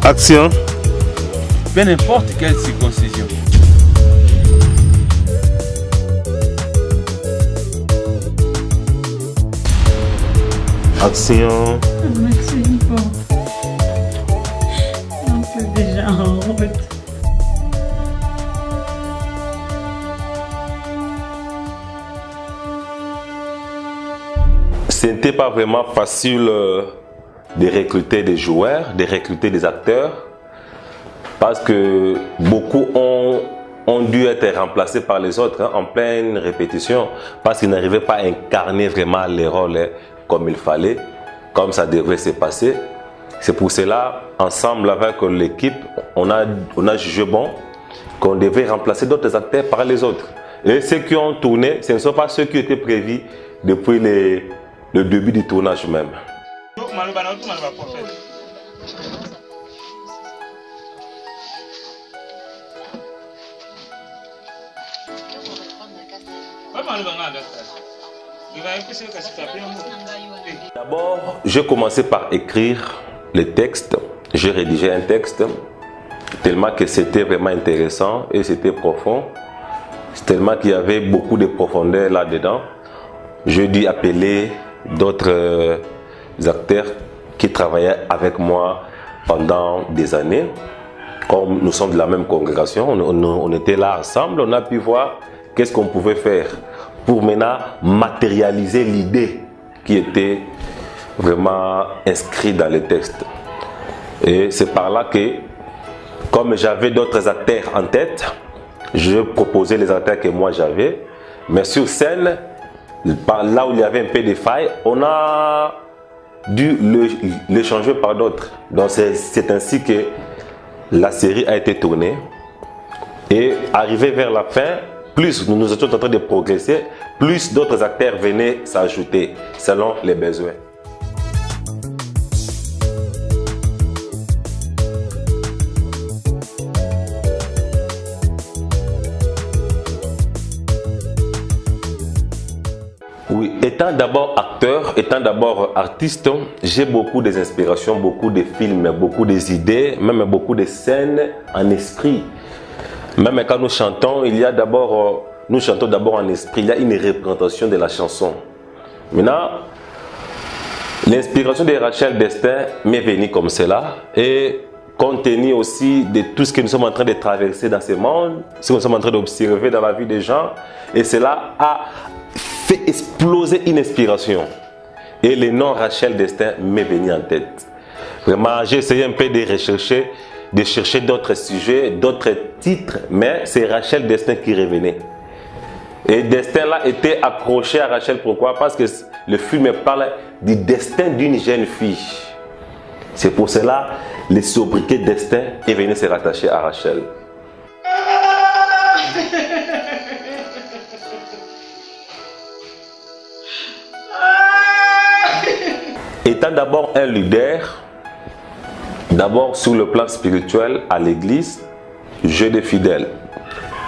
Action. Peu n'importe quelle circoncision. Action. Merci, bon. On c'est déjà en route. Ce n'était pas vraiment facile de recruter des joueurs, de recruter des acteurs, parce que beaucoup ont dû être remplacés par les autres en pleine répétition, parce qu'ils n'arrivaient pas à incarner vraiment les rôles comme il fallait, comme ça devrait se passer. C'est pour cela, ensemble avec l'équipe, on a jugé bon qu'on devait remplacer d'autres acteurs par les autres. Et ceux qui ont tourné, ce ne sont pas ceux qui étaient prévus depuis le début du tournage même. D'abord, j'ai commencé par écrire le texte. J'ai rédigé un texte tellement que c'était vraiment intéressant et c'était profond. Tellement qu'il y avait beaucoup de profondeur là-dedans. J'ai dû appeler d'autres acteurs qui travaillaient avec moi pendant des années. Comme nous sommes de la même congrégation, on était là ensemble, on a pu voir qu'est-ce qu'on pouvait faire pour maintenant matérialiser l'idée qui était vraiment inscrite dans le texte. Et c'est par là que, comme j'avais d'autres acteurs en tête, je proposais les acteurs que moi j'avais, mais sur scène, par là où il y avait un peu de failles, on a dû le changer par d'autres. Donc c'est ainsi que la série a été tournée. Et arrivé vers la fin, plus nous étions en train de progresser, plus d'autres acteurs venaient s'ajouter selon les besoins. Oui, étant d'abord acteur, étant d'abord artiste, j'ai beaucoup des inspirations, beaucoup de films, beaucoup des idées, même beaucoup de scènes en esprit. Même quand nous chantons, il y a d'abord, nous chantons d'abord en esprit, il y a une représentation de la chanson. Maintenant, l'inspiration de Rachel Destin m'est venue comme cela, et compte tenu aussi de tout ce que nous sommes en train de traverser dans ce monde, ce que nous sommes en train d'observer dans la vie des gens, et cela a fait exploser une inspiration. Et le nom Rachel Destin m'est venu en tête. Vraiment, j'ai essayé un peu de chercher d'autres sujets, d'autres titres, mais c'est Rachel Destin qui revenait. Et Destin là était accroché à Rachel. Pourquoi? Parce que le film parle du destin d'une jeune fille. C'est pour cela le sobriquet Destin est venu se rattacher à Rachel. Étant d'abord un leader, d'abord sur le plan spirituel à l'église, j'ai des fidèles.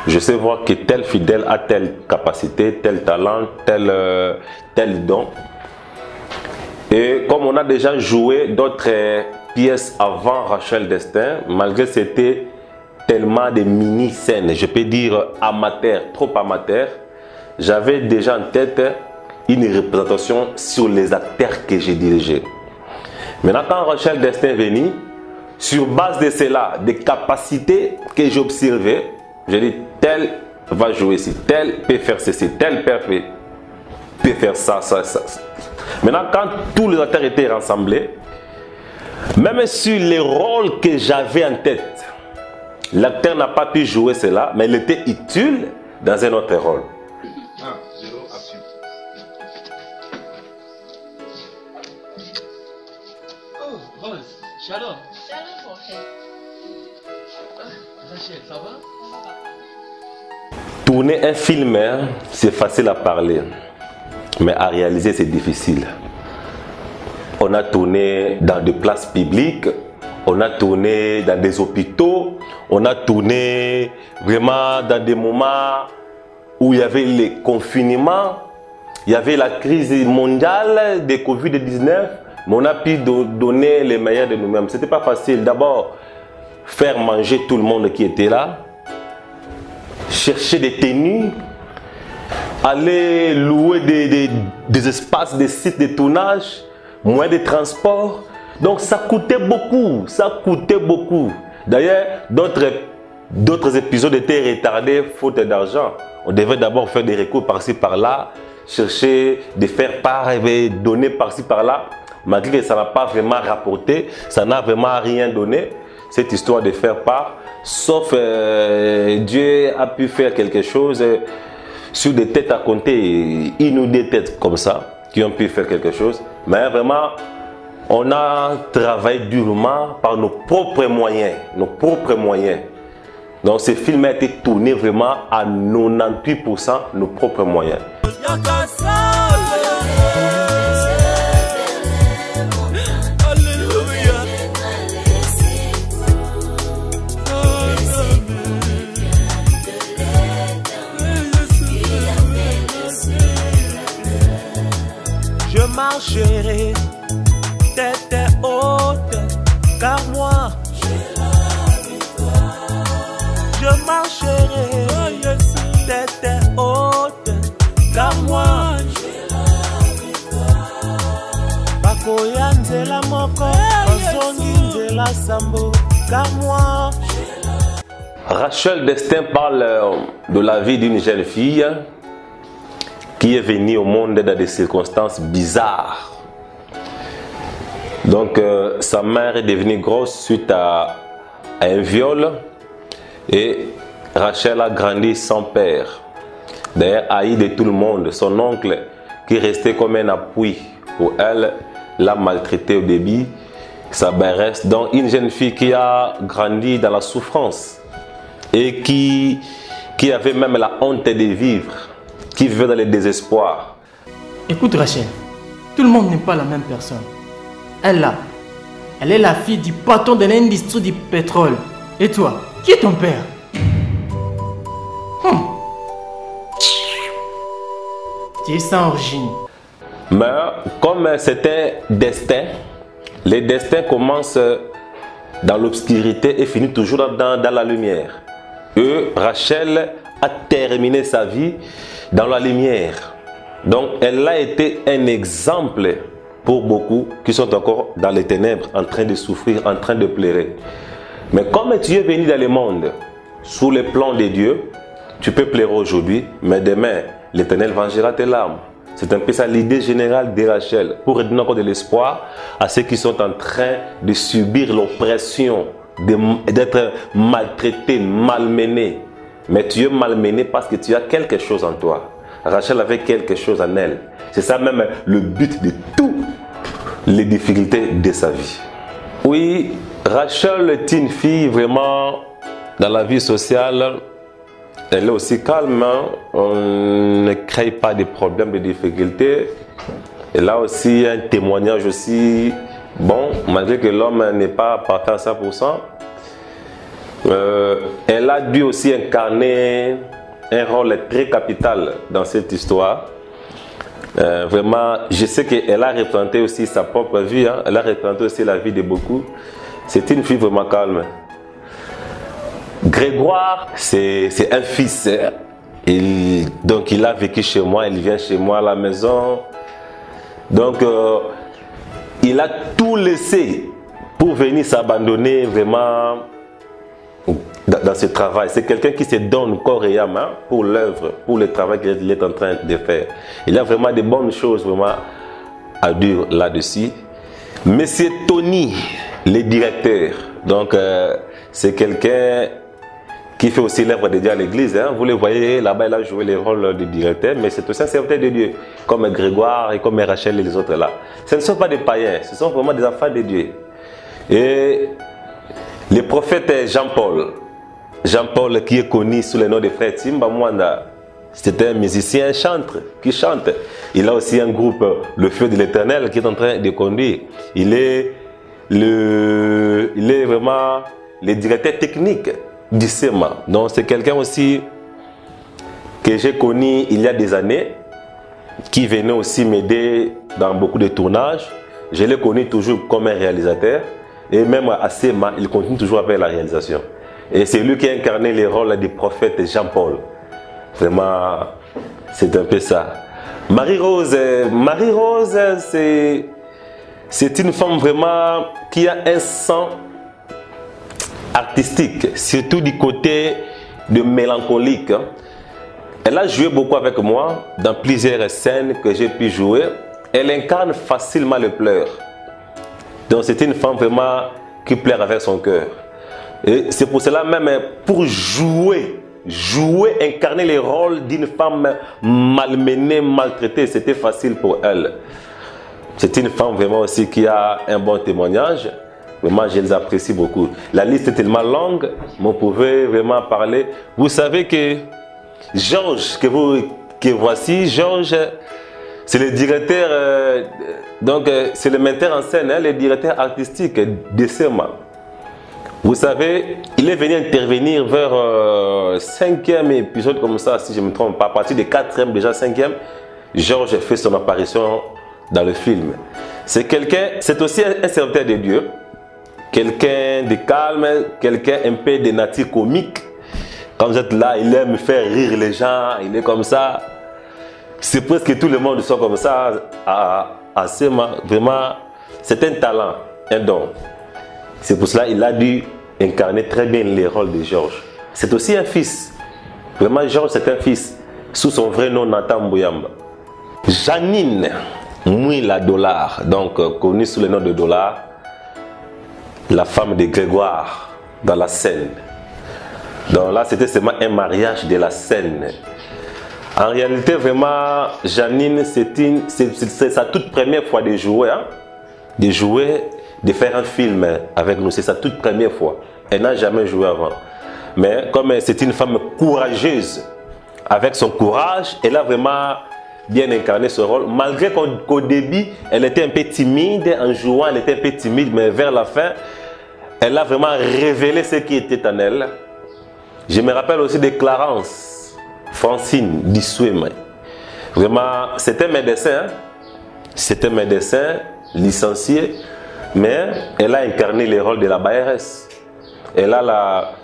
Je sais voir que tel fidèle a telle capacité, tel talent, tel don. Et comme on a déjà joué d'autres pièces avant Rachel Destin, malgré que c'était tellement de mini-scènes, je peux dire amateurs, trop amateurs, j'avais déjà en tête une représentation sur les acteurs que j'ai dirigés. Maintenant, quand Rachel Destin est venue, sur base de cela, des capacités que j'ai observées, j'ai dit tel va jouer ici, tel peut faire ceci, tel peut faire ça, ça, ça. Maintenant, quand tous les acteurs étaient rassemblés, même sur les rôles que j'avais en tête, l'acteur n'a pas pu jouer cela, mais il était utile dans un autre rôle. Shalom. Shalom, mon frère. Rachel, ça va? Tourner un film, c'est facile à parler, mais à réaliser, c'est difficile. On a tourné dans des places publiques, on a tourné dans des hôpitaux, on a tourné vraiment dans des moments où il y avait les confinements, il y avait la crise mondiale de Covid-19. mais on a pu donner les meilleurs de nous-mêmes. C'était pas facile. D'abord, faire manger tout le monde qui était là, chercher des tenues, aller louer des espaces, des sites de tournage, moyens de transport. Donc ça coûtait beaucoup, ça coûtait beaucoup. D'ailleurs, d'autres épisodes étaient retardés faute d'argent. On devait d'abord faire des recours par-ci par-là, chercher de faire part et donner par-ci par-là. Malgré que ça n'a pas vraiment rapporté, ça n'a vraiment rien donné, cette histoire de faire part. Sauf Dieu a pu faire quelque chose sur des têtes à compter, une ou deux têtes comme ça, qui ont pu faire quelque chose. Mais vraiment, on a travaillé durement par nos propres moyens, Donc ce film a été tourné vraiment à 98% nos propres moyens. Je marcherai tête haute, car moi j'ai la victoire. Je marcherai tête haute, car moi j'ai la victoire. Bakoya nzela moko, bazongi nzela sambo, car moi j'ai la... Rachel Destin parle de la vie d'une jeune fille qui est venue au monde dans des circonstances bizarres. Donc sa mère est devenue grosse suite à un viol et Rachel a grandi sans père. D'ailleurs, haï de tout le monde. Son oncle, qui restait comme un appui pour elle, l'a maltraité au début. Sa béresse. Donc une jeune fille qui a grandi dans la souffrance et qui avait même la honte de vivre, qui vivait dans le désespoir. Écoute Rachel, tout le monde n'est pas la même personne. Elle est la fille du patron de l'industrie du pétrole. Et toi, qui est ton père? Tu es sans origine. Mais comme c'est un destin, les destins commencent dans l'obscurité et finissent toujours dans la lumière. Et Rachel a terminé sa vie dans la lumière. Donc elle a été un exemple pour beaucoup qui sont encore dans les ténèbres, en train de souffrir, en train de pleurer. Mais comme tu es venu dans le monde, sous le plan de Dieu, tu peux pleurer aujourd'hui, mais demain, l'Éternel vengera tes larmes. C'est un peu ça l'idée générale de Rachel, pour redonner encore de l'espoir à ceux qui sont en train de subir l'oppression, d'être maltraités, malmenés. Mais tu es malmené parce que tu as quelque chose en toi. Rachel avait quelque chose en elle. C'est ça même le but de toutes les difficultés de sa vie. Oui, Rachel est une fille vraiment dans la vie sociale. Elle est aussi calme. Hein? On ne crée pas de problèmes, de difficultés. Elle a aussi un témoignage aussi. Bon, malgré que l'homme n'est pas partant à 100%. Elle a dû aussi incarner un rôle très capital dans cette histoire. Vraiment, je sais qu'elle a représenté aussi sa propre vie, hein. Elle a représenté aussi la vie de beaucoup. C'est une fille vraiment calme. Grégoire, c'est un fils. Donc il a vécu chez moi, il vient chez moi à la maison. Donc il a tout laissé pour venir s'abandonner vraiment dans ce travail. C'est quelqu'un qui se donne corps et âme, hein, pour l'œuvre, pour le travail qu'il est en train de faire. Il a vraiment de bonnes choses vraiment à dire là-dessus. Monsieur Tony, le directeur, donc c'est quelqu'un qui fait aussi l'œuvre de Dieu à l'église. Hein. Vous le voyez là-bas, il a joué le rôle de directeur, mais c'est aussi un serviteur de Dieu, comme Grégoire et comme Rachel et les autres là. Ce ne sont pas des païens, ce sont vraiment des enfants de Dieu. Et le prophète Jean-Paul, qui est connu sous le nom de frère Timba Mwanda, c'est un musicien chantre qui chante. Il a aussi un groupe, le Feu de l'Éternel, qui est en train de conduire. Il est vraiment le directeur technique du SEMA. Donc c'est quelqu'un aussi que j'ai connu il y a des années, qui venait aussi m'aider dans beaucoup de tournages. je l'ai connu toujours comme un réalisateur. Et même à SEMA, il continue toujours à faire la réalisation. Et c'est lui qui a incarné les rôles du prophète Jean-Paul. Vraiment, c'est un peu ça. Marie-Rose, c'est une femme vraiment qui a un sang artistique, surtout du côté de mélancolique. Elle a joué beaucoup avec moi dans plusieurs scènes que j'ai pu jouer. Elle incarne facilement le pleur. Donc c'est une femme vraiment qui pleure avec son cœur. Et c'est pour cela même, pour jouer, incarner les rôles d'une femme malmenée, maltraitée, c'était facile pour elle. C'est une femme vraiment aussi qui a un bon témoignage. Vraiment, je les apprécie beaucoup. La liste est tellement longue, mais vous pouvez vraiment parler. Vous savez que Georges, que voici, Georges, c'est le directeur, donc c'est le metteur en scène, le directeur artistique de SEMA. Vous savez, il est venu intervenir vers 5e épisode comme ça, si je ne me trompe pas, à partir de 4e, déjà 5e, Georges fait son apparition dans le film. C'est quelqu'un, c'est aussi un serviteur de Dieu, quelqu'un de calme, quelqu'un un peu de nature comique. Quand vous êtes là, il aime faire rire les gens, il est comme ça. C'est presque tout le monde soit comme ça à SEMA. Vraiment, c'est un talent, un don. C'est pour cela qu'il a dû incarner très bien les rôles de Georges. C'est aussi un fils. Vraiment, Georges, c'est un fils. Sous son vrai nom, Nathan Mbouyamba. Janine Mouila Dollar, donc connue sous le nom de Dollar, la femme de Grégoire dans la scène. Donc là, c'était seulement un mariage de la scène. En réalité, vraiment, Janine, c'est sa toute première fois de jouer, de faire un film avec nous. C'est sa toute première fois. Elle n'a jamais joué avant. Mais comme c'est une femme courageuse, avec son courage, elle a vraiment bien incarné ce rôle. Malgré qu'au début, elle était un peu timide, en jouant, elle était un peu timide, mais vers la fin, elle a vraiment révélé ce qui était en elle. Je me rappelle aussi de Clarence Francine Dissouema. Vraiment, c'est un médecin. C'est un médecin licencié, mais elle a incarné les rôles de la BRS. Elle a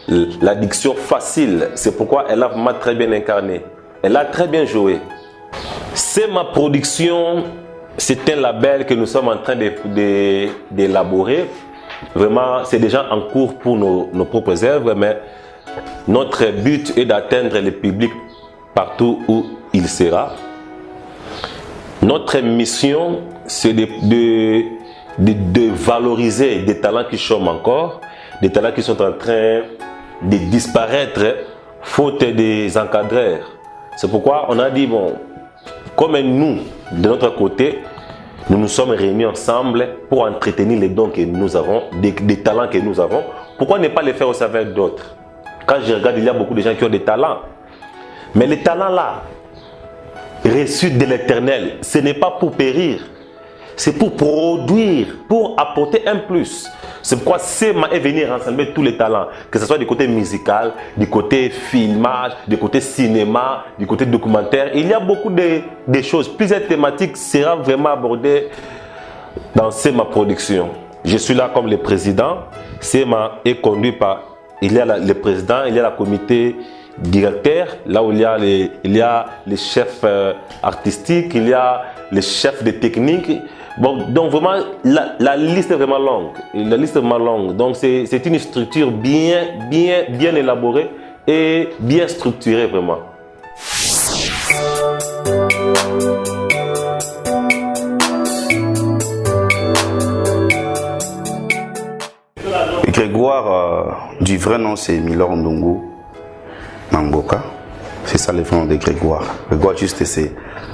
la diction facile. C'est pourquoi elle a vraiment très bien incarné. Elle a très bien joué. C'est ma production. C'est un label que nous sommes en train d'élaborer. Vraiment, c'est déjà en cours pour nos propres œuvres, mais notre but est d'atteindre le public partout où il sera. Notre mission, c'est de valoriser des talents qui chôment encore, des talents qui sont en train de disparaître faute des encadreurs. C'est pourquoi on a dit, bon, comme nous, de notre côté, nous nous sommes réunis ensemble pour entretenir les dons que nous avons, des talents que nous avons. Pourquoi ne pas les faire au service d'autres? Quand je regarde, il y a beaucoup de gens qui ont des talents. Mais les talents là, reçus de l'Éternel, ce n'est pas pour périr. C'est pour produire, pour apporter un plus. C'est pourquoi SEMA est venu rassembler tous les talents, que ce soit du côté musical, du côté filmage, du côté cinéma, du côté documentaire. Il y a beaucoup de choses. Plusieurs thématiques seront vraiment abordées dans SEMA Production. Je suis là comme le président. SEMA est conduit par, il y a le président, il y a le comité directeur, là où il y a les chefs artistiques, il y a les chefs de technique. Bon, donc vraiment, la liste est vraiment longue. La liste est vraiment longue. Donc c'est une structure bien élaborée et bien structurée vraiment. Grégoire, du vrai nom c'est Milor Ndongo Mamboka. C'est ça le vrai nom de Grégoire. Grégoire juste c'est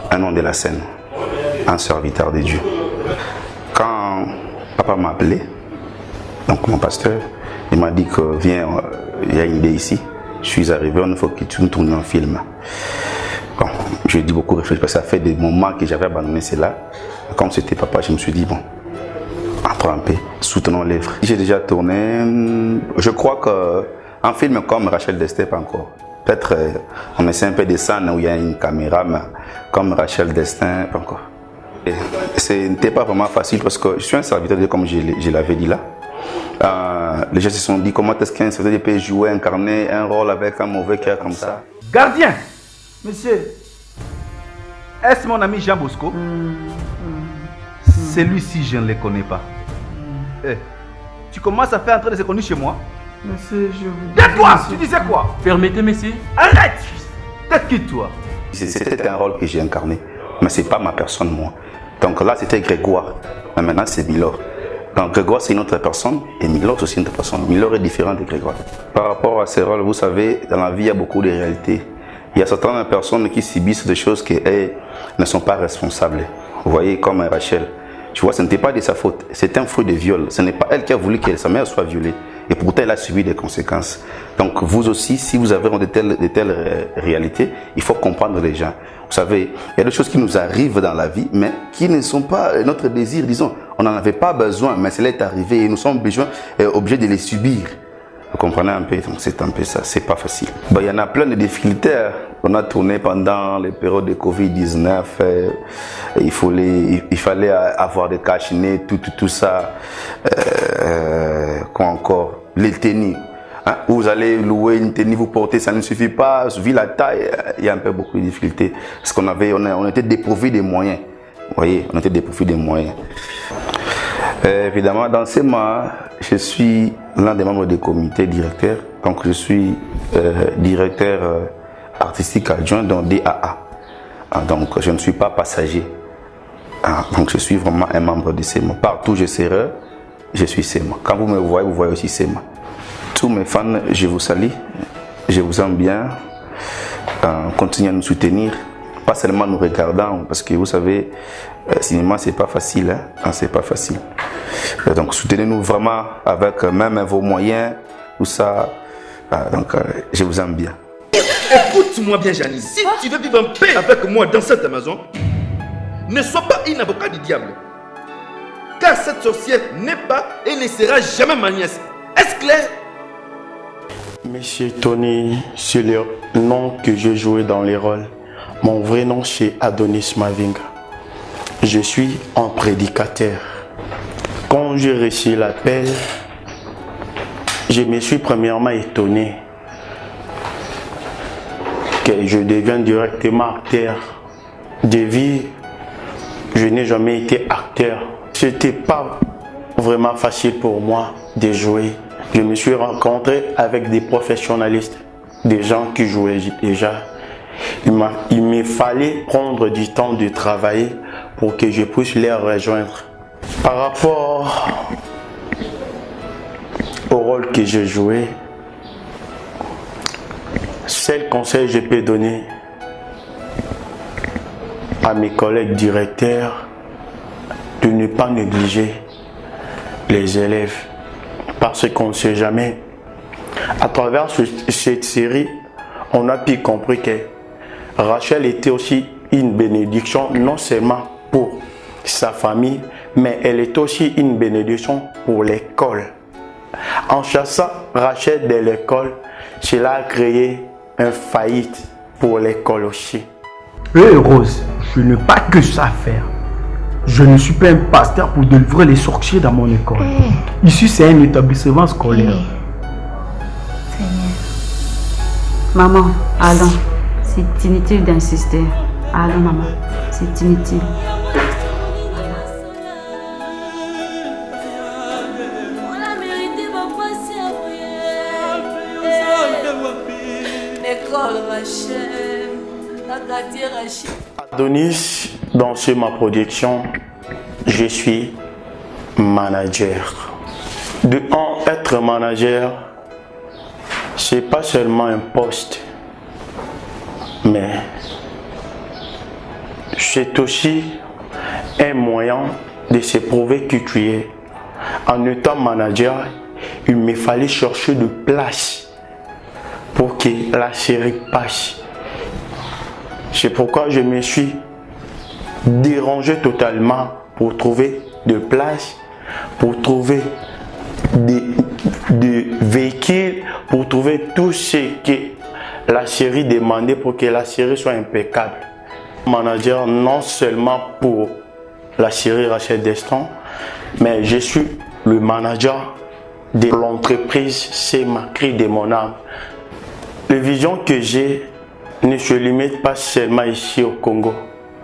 un nom de la scène, un serviteur de Dieu. Quand papa m'a appelé, donc mon pasteur, il m'a dit que viens, il y a une idée ici. Je suis arrivé, il faut que tu nous tournes un film. Bon, j'ai dit beaucoup réfléchir parce que ça fait des moments que j'avais abandonné cela. Comme c'était papa, je me suis dit bon, après un peu, soutenons l'œuvre. J'ai déjà tourné, je crois qu'un film comme Rachel Destin, pas encore. Peut-être on essaie un peu des scènes où il y a une caméra, mais comme Rachel Destin, pas encore. Ce n'était pas vraiment facile parce que je suis un serviteur de Dieu, comme je l'avais dit là. Les gens se sont dit comment est-ce qu'un serviteur de Dieu peut jouer, incarner un rôle avec un mauvais cœur comme ça. Gardien, monsieur, est-ce mon ami Jean Bosco? Celui-ci, je ne le connais pas. Tu commences à faire entrer des inconnus chez moi? Monsieur, je vous dis... Tais-toi! Tu disais quoi? Permettez, monsieur. Arrête! Tête quitte-toi. C'était un rôle que j'ai incarné, mais ce n'est pas ma personne, moi. Donc là, c'était Grégoire, mais maintenant, c'est Milor. Donc Grégoire, c'est une autre personne, et Milor, c'est aussi une autre personne. Milor est différent de Grégoire. Par rapport à ces rôles, vous savez, dans la vie, il y a beaucoup de réalités. Il y a certaines personnes qui subissent des choses qu'elles ne sont pas responsables. Vous voyez, comme Rachel. Tu vois, ce n'était pas de sa faute. C'est un fruit de viol. Ce n'est pas elle qui a voulu que sa mère soit violée. Et pourtant, elle a subi des conséquences. Donc, vous aussi, si vous avez de telles réalités, il faut comprendre les gens. Vous savez, il y a des choses qui nous arrivent dans la vie, mais qui ne sont pas notre désir, disons. On n'en avait pas besoin, mais cela est arrivé et nous sommes obligés de les subir. Vous comprenez un peu? Donc, c'est un peu ça. C'est pas facile. Bon, il y en a plein de difficultés. On a tourné pendant les périodes de Covid-19. Il fallait avoir des cache-nez, tout ça. Quoi encore? Les tenues. Hein? Vous allez louer une tenue, vous portez, ça ne suffit pas. Vu la taille, il y a un peu beaucoup de difficultés. Parce on était dépourvus des moyens. Vous voyez, on était dépourvus des moyens. Évidemment, dans ces mois, je suis l'un des membres du comité directeur. Donc, je suis directeur artistique adjoint dans DAA. Donc, je ne suis pas passager. Donc, je suis vraiment un membre de CEMA. Partout où je serai, je suis CEMA. Quand vous me voyez, vous voyez aussi CEMA. Tous mes fans, je vous salue. Je vous aime bien. Continuez à nous soutenir. Pas seulement nous regardant, parce que vous savez, le cinéma, c'est pas facile. Hein? C'est pas facile. Donc, soutenez-nous vraiment avec même vos moyens, tout ça. Donc, je vous aime bien. Écoute-moi bien, Janice. Si tu veux vivre en paix avec moi dans cette maison, ne sois pas une avocat du diable. Car cette sorcière n'est pas et ne sera jamais ma nièce. Est-ce clair? Monsieur Tony, c'est le nom que j'ai joué dans les rôles. Mon vrai nom, c'est Adonis Mavinga. Je suis un prédicateur. Quand j'ai reçu l'appel, je me suis premièrement étonné que je devienne directement acteur. De vie, je n'ai jamais été acteur. C'était pas vraiment facile pour moi de jouer. Je me suis rencontré avec des professionnalistes, des gens qui jouaient déjà. Il me fallait prendre du temps de travailler pour que je puisse les rejoindre. Par rapport au rôle que j'ai joué, seul conseil que je peux donner à mes collègues directeurs, de ne pas négliger les élèves, parce qu'on ne sait jamais. À travers cette série, on a pu comprendre que Rachel était aussi une bénédiction, non seulement pour sa famille, mais elle est aussi une bénédiction pour l'école. En chassant Rachel de l'école, cela a créé une faillite pour l'école aussi. Rose, je n'ai pas que ça à faire. Je ne suis pas un pasteur pour délivrer les sorciers dans mon école. Ici, c'est un établissement scolaire. Maman, allons. C'est inutile d'insister. Allons, maman. C'est inutile. Adonis, dans ma production, je suis manager. De être manager, c'est pas seulement un poste, mais c'est aussi un moyen de se prouver que tu es. En étant manager, il me fallait chercher de place pour que la série passe. C'est pourquoi je me suis dérangé totalement pour trouver de place, pour trouver des véhicules, pour trouver tout ce que la série demandait pour que la série soit impeccable. Manager non seulement pour la série Rachel Destin, mais je suis le manager de l'entreprise SEMA, Cri de mon âme. La vision que j'ai ne se limite pas seulement ici au Congo,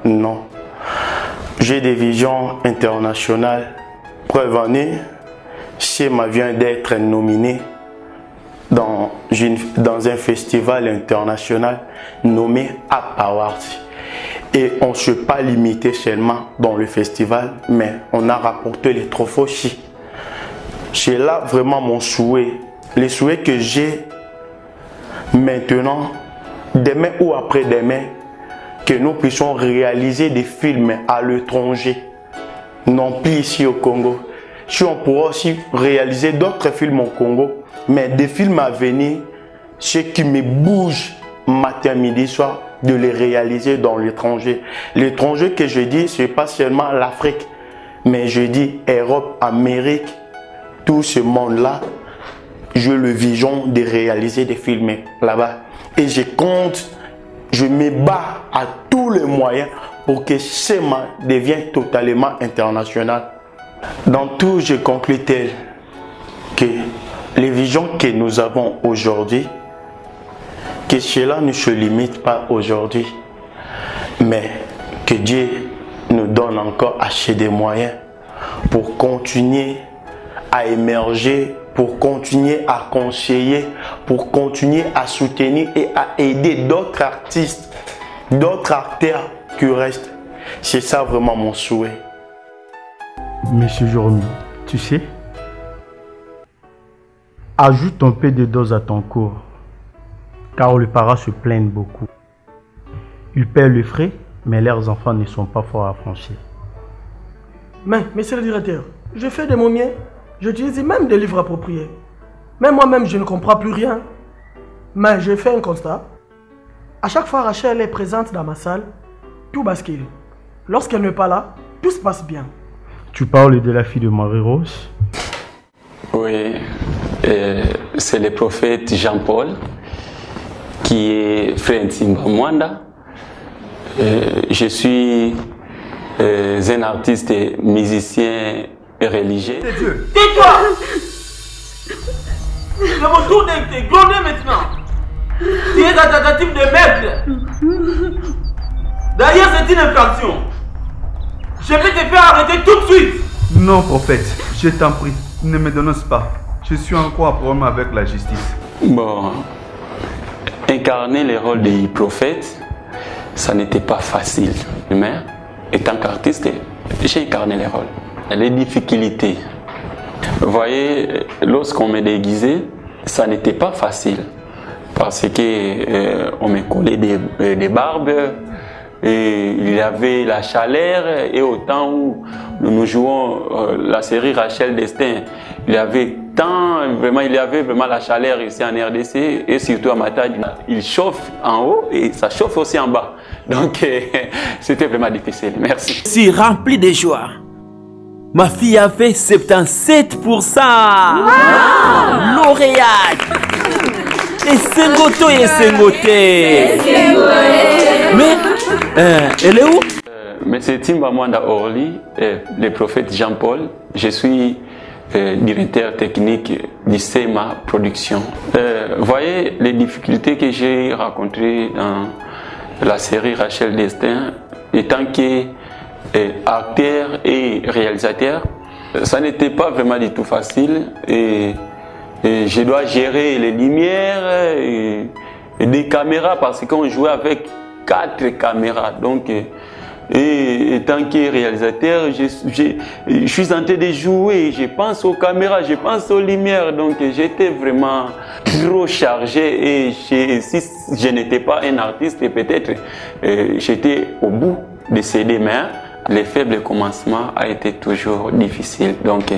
non. J'ai des visions internationales. Preuve en est, SEMA vient d'être nominé dans un festival international nommé App Awards. Et on ne s'est pas limité seulement dans le festival, mais on a rapporté les trophées aussi. C'est là vraiment mon souhait. Les souhaits que j'ai maintenant, demain ou après-demain, que nous puissions réaliser des films à l'étranger, non plus ici au Congo. Si on pourra aussi réaliser d'autres films au Congo, mais des films à venir, ce qui me bouge matin, midi, soir, de les réaliser dans l'étranger. L'étranger que je dis, ce n'est pas seulement l'Afrique, mais je dis Europe, Amérique, tout ce monde-là, je le vision de réaliser des films là-bas. Et je compte, je me bats à tous les moyens pour que SEMA devienne totalement international. Dans tout, je conclus tel que les visions que nous avons aujourd'hui, que cela ne se limite pas aujourd'hui, mais que Dieu nous donne encore assez de moyens pour continuer à émerger, pour continuer à conseiller, pour continuer à soutenir et à aider d'autres artistes, d'autres acteurs qui restent. C'est ça vraiment mon souhait. Monsieur Joromi, tu sais, ajoute un peu de dose à ton cours, car les parents se plaignent beaucoup. Ils paient le frais, mais leurs enfants ne sont pas forts à franchir. Mais, monsieur le directeur, je fais de mon mieux. J'utilise même des livres appropriés. Mais moi-même, je ne comprends plus rien. Mais je fais un constat. À chaque fois Rachel est présente dans ma salle, tout bascule. Lorsqu'elle n'est pas là, tout se passe bien. Tu parles de la fille de Marie-Rose? Oui, c'est le prophète Jean-Paul, qui est frère Ntimba Mwanda. Je suis un artiste et musicien et religieux. Tais-toi! C'est mon tour d'être grondé maintenant. Tu es la tentative de meurtre. D'ailleurs, c'est une infraction. Je vais te faire arrêter tout de suite. Non, prophète, je t'en prie, ne me dénonce pas. Je suis encore à problème avec la justice. Bon, incarner le rôle de prophète, ça n'était pas facile. Mais, étant qu'artiste, j'ai incarné le rôle. Les difficultés. Vous voyez, lorsqu'on me déguisait, ça n'était pas facile. Parce que on me collait des barbes, et il y avait la chaleur, et au temps où nous jouons la série Rachel Destin, il y avait vraiment la chaleur ici en RDC, et surtout à Matadi. Il chauffe en haut et ça chauffe aussi en bas. Donc c'était vraiment difficile. Merci. Je suis rempli de joie. Ma fille a fait 77%. Wow! Lauréate. Et Sengoto et Sengoté. Mais elle est où? Monsieur Ntimba Mwanda Orly, le prophète Jean-Paul. Je suis directeur technique du SEMA Production. Vous voyez les difficultés que j'ai rencontrées dans la série Rachel Destin, étant que acteur et réalisateur, ça n'était pas vraiment du tout facile et je dois gérer les lumières et des caméras parce qu'on jouait avec 4 caméras. Donc, et étant que réalisateur, je suis en train de jouer, je pense aux caméras, je pense aux lumières. Donc j'étais vraiment trop chargé et si je n'étais pas un artiste, peut-être j'étais au bout de ces deux mains. Les faibles commencements a été toujours difficile. Donc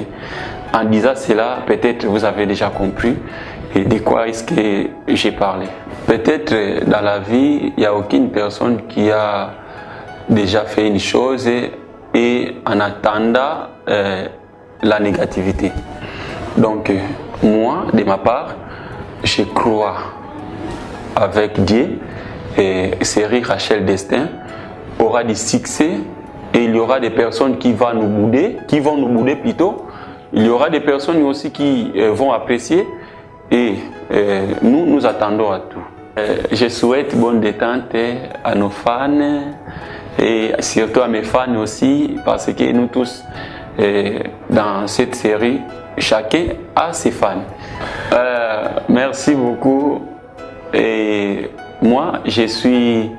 en disant cela, peut-être vous avez déjà compris de quoi est-ce que j'ai parlé. Peut-être dans la vie, il n'y a aucune personne qui a déjà fait une chose et en attendant la négativité. Donc moi, de ma part, je crois avec Dieu et série Rachel Destin aura du succès et il y aura des personnes qui vont nous bouder plutôt. Il y aura des personnes aussi qui vont apprécier et nous attendons à tout. Je souhaite bonne détente à nos fans et surtout à mes fans aussi parce que nous tous dans cette série, chacun a ses fans. Merci beaucoup et moi je suis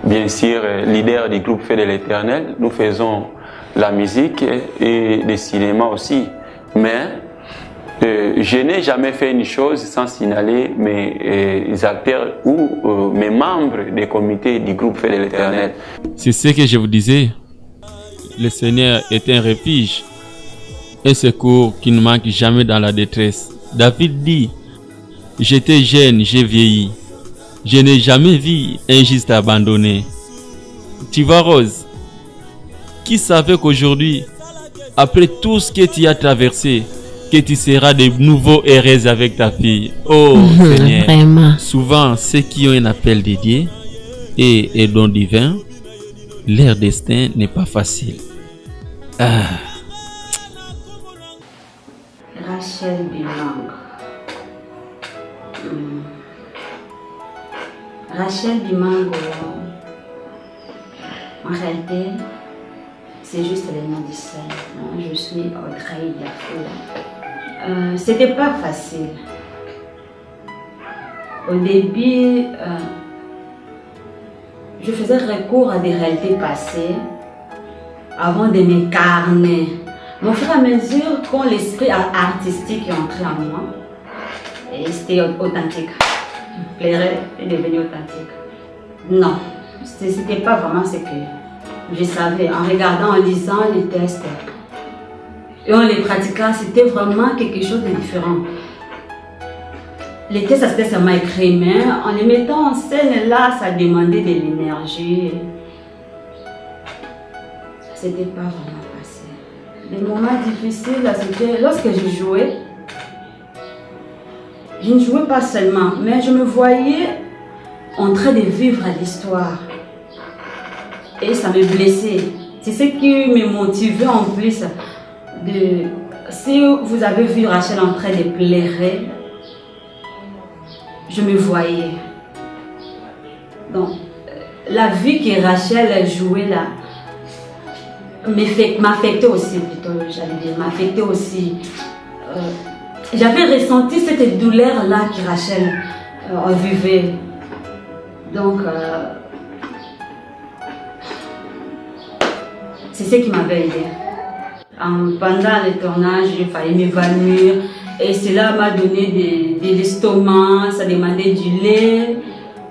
bien sûr leader du groupe Feu de l'Éternel. Nous faisons la musique et le cinéma aussi. Mais je n'ai jamais fait une chose sans signaler mes acteurs ou mes membres des comités du groupe Feu de l'Éternel. C'est ce que je vous disais. Le Seigneur est un refuge, un secours qui ne manque jamais dans la détresse. David dit, j'étais jeune, j'ai vieilli. Je n'ai jamais vu un juste abandonné. Tu vois, Rose, qui savait qu'aujourd'hui, après tout ce que tu as traversé, que tu seras de nouveau heureuse avec ta fille? Oh Seigneur, vraiment. Souvent, ceux qui ont un appel dédié et un don divin, leur destin n'est pas facile. Rachel Bimang. Rachel Bimang, en réalité, c'est juste le nom du Seigneur. Je suis Audrey Yafoula. C'était pas facile. Au début, je faisais recours à des réalités passées avant de m'incarner. Mais au fur et à mesure, quand l'esprit artistique est entré en moi, et c'était authentique. Plairait est devenu authentique. Non, c'était pas vraiment ce que je savais. En regardant, en lisant les tests et en les pratiquant, c'était vraiment quelque chose de différent. Les tests, c'était seulement écrit, mais en les mettant en scène là, ça demandait de l'énergie. C'était pas vraiment facile. Les moments difficiles, c'était lorsque je jouais. Je ne jouais pas seulement, mais je me voyais en train de vivre l'histoire. Et ça me blessait. C'est ce qui me motivait en plus. Si vous avez vu Rachel en train de pleurer, je me voyais. Donc, la vie que Rachel jouait là m'affectait aussi, plutôt, j'allais dire, m'affectait aussi. J'avais ressenti cette douleur-là que Rachel vivait. Donc, c'est ce qui m'avait aidé. Pendant le tournage, il fallait m'évanouir. Et cela m'a donné de l'estomac, ça demandait du lait.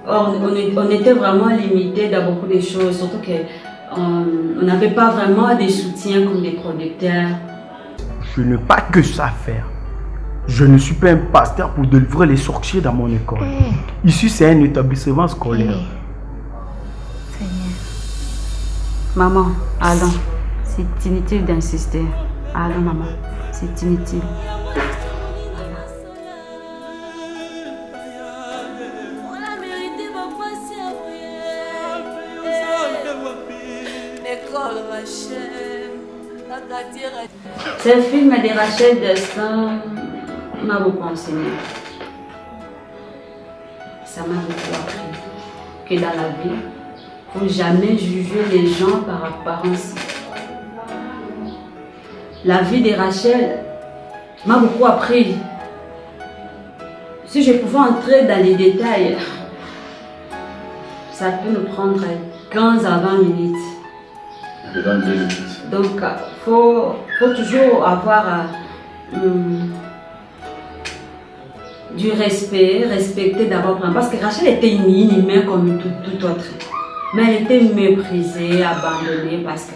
Or, on était vraiment limité dans beaucoup de choses, surtout qu'on n'avait pas vraiment de soutien comme des producteurs. Je n'ai pas que ça à faire. Je ne suis pas un pasteur pour délivrer les sorciers dans mon école. Ici, c'est un établissement scolaire. Maman, allons. C'est inutile d'insister. Allons, maman. C'est inutile. Ce film de Rachel Destin m'a beaucoup enseigné. Ça m'a beaucoup appris que dans la vie, il ne faut jamais juger les gens par apparence. La vie de Rachel m'a beaucoup appris. Si je pouvais entrer dans les détails, ça peut nous prendre 15 à 20 minutes. Donc, il faut toujours avoir du respect, respecter d'abord. Parce que Rachel était une humaine comme tout autre. Mais elle était méprisée, abandonnée parce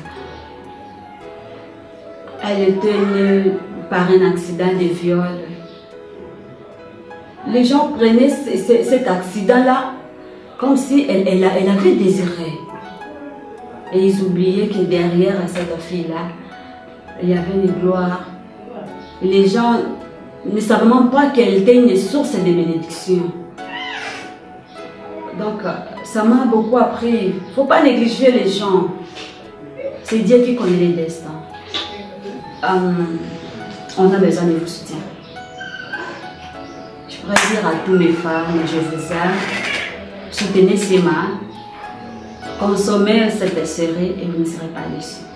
qu'elle était née par un accident de viol. Les gens prenaient cet accident-là comme si elle avait désiré. Et ils oubliaient que derrière cette fille-là, il y avait une gloire. Et les gens ne savaient même pas qu'elle était une source de bénédiction. Donc, ça m'a beaucoup appris. Il ne faut pas négliger les gens. C'est Dieu qui connaît les destins. On a besoin de vos soutiens. Je pourrais dire à tous mes fans, je vous aime. Soutenez Sema. Consommez cette série et vous ne serez pas déçus.